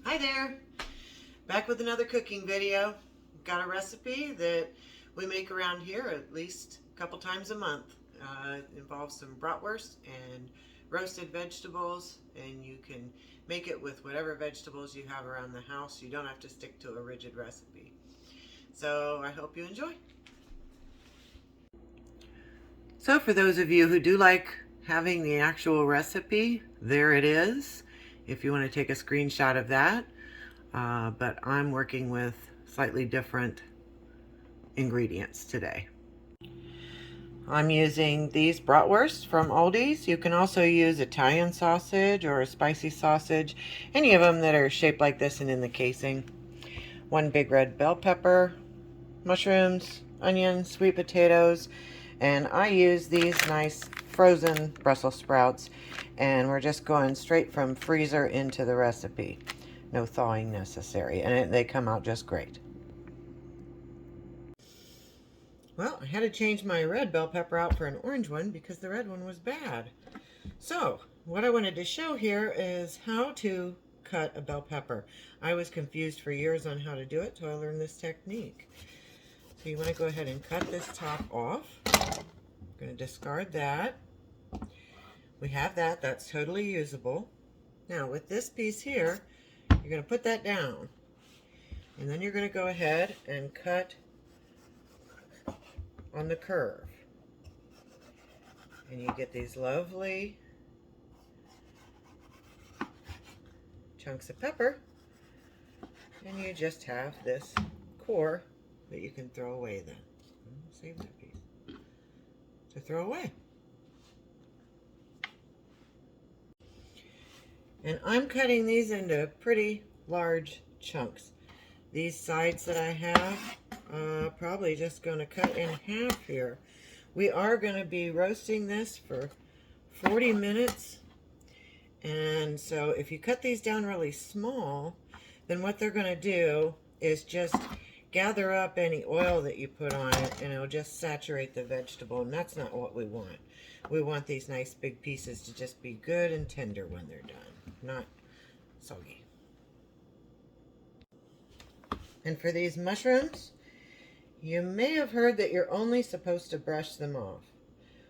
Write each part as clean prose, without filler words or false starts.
Hi there, back with another cooking video. Got a recipe that we make around here at least a couple times a month. It involves some bratwurst and roasted vegetables, and you can make it with whatever vegetables you have around the house. You don't have to stick to a rigid recipe. So I hope you enjoy. So for those of you who do like having the actual recipe, there it is. If you want to take a screenshot of that. But I'm working with slightly different ingredients today. I'm using these bratwurst from Aldi's. You can also use Italian sausage or a spicy sausage, any of them that are shaped like this and in the casing. One big red bell pepper, mushrooms, onions, sweet potatoes, and I use these nice frozen Brussels sprouts, and we're just going straight from freezer into the recipe. No thawing necessary, and they come out just great. Well, I had to change my red bell pepper out for an orange one because the red one was bad. So, what I wanted to show here is how to cut a bell pepper. I was confused for years on how to do it, so I learned this technique. So you want to go ahead and cut this top off. I'm going to discard that. We have that. That's totally usable. Now, with this piece here, you're going to put that down, and then you're going to go ahead and cut on the curve, and you get these lovely chunks of pepper, and you just have this core that you can throw away then. Save that piece to throw away. And I'm cutting these into pretty large chunks. These sides that I have, probably just going to cut in half here. We are going to be roasting this for 40 minutes. And so if you cut these down really small, then what they're going to do is just gather up any oil that you put on it, and it'll just saturate the vegetable, and that's not what we want. We want these nice big pieces to just be good and tender when they're done, not soggy. And for these mushrooms, you may have heard that you're only supposed to brush them off.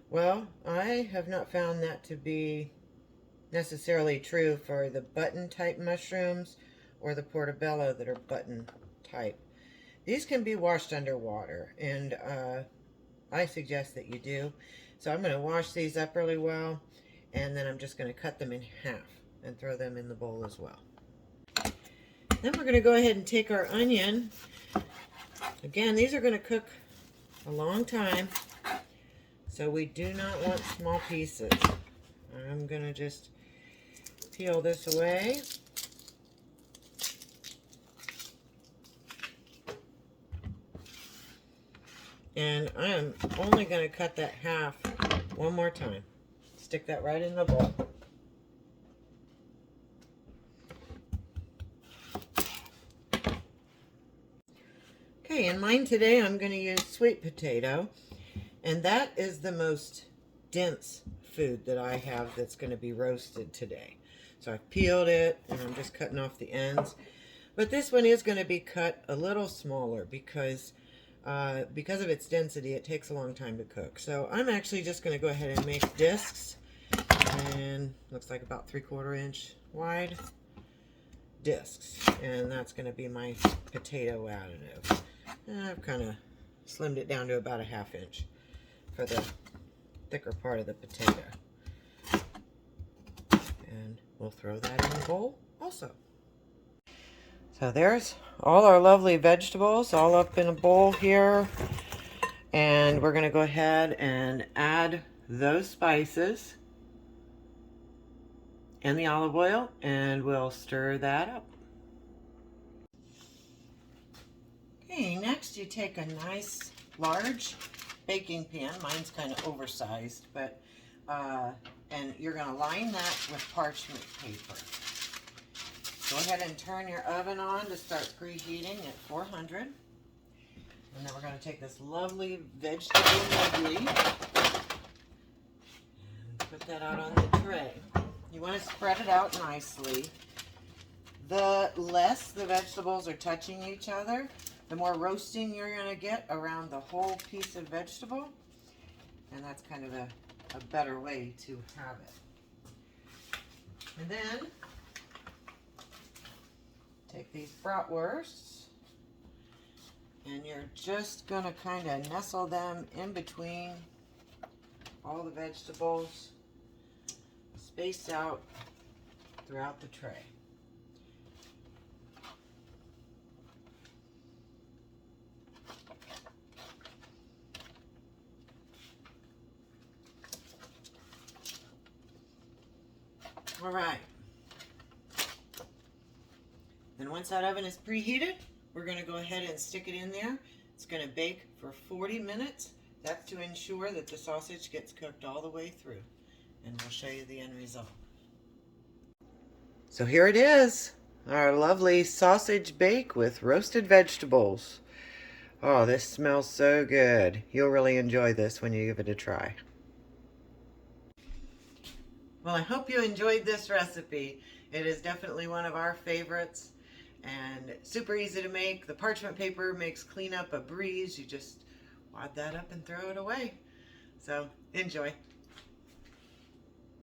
Well, I have not found that to be necessarily true for the button type mushrooms or the portobello that are button type. These can be washed underwater, and I suggest that you do. So I'm going to wash these up really well, and then I'm just going to cut them in half and throw them in the bowl as well. Then we're going to go ahead and take our onion. Again, these are going to cook a long time, so we do not want small pieces. I'm going to just peel this away. And I am only going to cut that half one more time. Stick that right in the bowl. Okay, in mine today I'm going to use sweet potato, and that is the most dense food that I have that's going to be roasted today. So I've peeled it, and I'm just cutting off the ends. But this one is going to be cut a little smaller because of its density, it takes a long time to cook. So I'm actually just going to go ahead and make discs, and looks like about 3/4 inch wide discs, and that's going to be my potato additive. I've kind of slimmed it down to about a 1/2 inch for the thicker part of the potato. And we'll throw that in the bowl also. So there's all our lovely vegetables all up in a bowl here. And we're going to go ahead and add those spices and the olive oil, and we'll stir that up. Okay, next you take a nice large baking pan. Mine's kind of oversized, but and you're going to line that with parchment paper. Go ahead and turn your oven on to start preheating at 400. And then we're going to take this lovely vegetable medley and put that out on the tray. You want to spread it out nicely. the less the vegetables are touching each other, the more roasting you're going to get around the whole piece of vegetable. And that's kind of a better way to have it. And then take these bratwursts and you're just going to kind of nestle them in between all the vegetables, spaced out throughout the tray. All right. Then once that oven is preheated, we're going to go ahead and stick it in there. It's going to bake for 40 minutes. That's to ensure that the sausage gets cooked all the way through. And we'll show you the end result. So here it is, our lovely sausage bake with roasted vegetables. Oh, this smells so good. You'll really enjoy this when you give it a try. Well, I hope you enjoyed this recipe. It is definitely one of our favorites and super easy to make. The parchment paper makes cleanup a breeze. You just wad that up and throw it away. So enjoy.